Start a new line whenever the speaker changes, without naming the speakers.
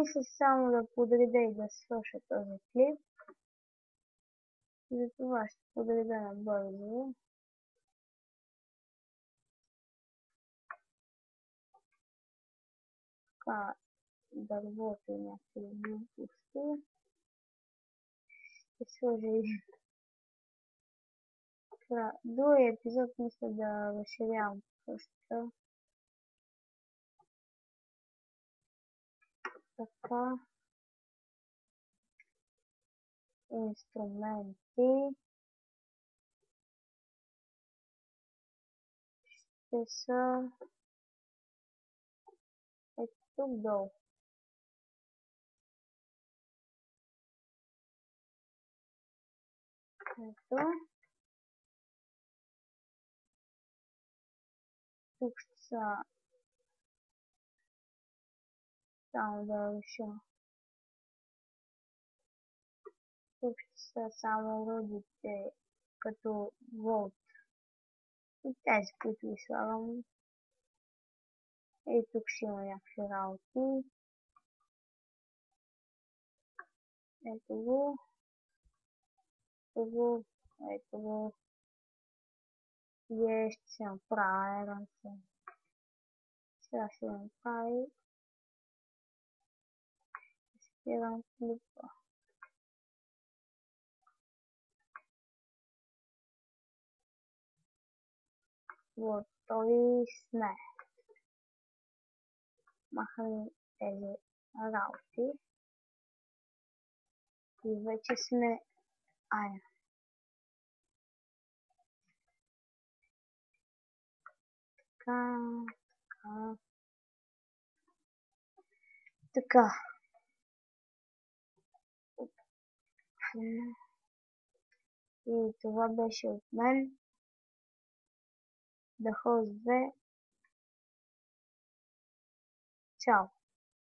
мисля само да подреда и да свърша този клип. Затова ще подреда набързо. Така, дървото и някакви глупости. Ще сложа и другия епизод мисля да разширявам къщата. Така. Инструменти. Ще са ето тук долу. Ето. Тук ще са само да реша. Тук ще са само рудите като волт. И тези, които ги слагам. И тук ще има някакви работи. Ето го. Ето го. И ще се направя. Сега ще направи. Спирам клипа. Готови сме. Махаме тези работи. И вече сме айна. Така. И това беше от мен. The Host 2. Чао!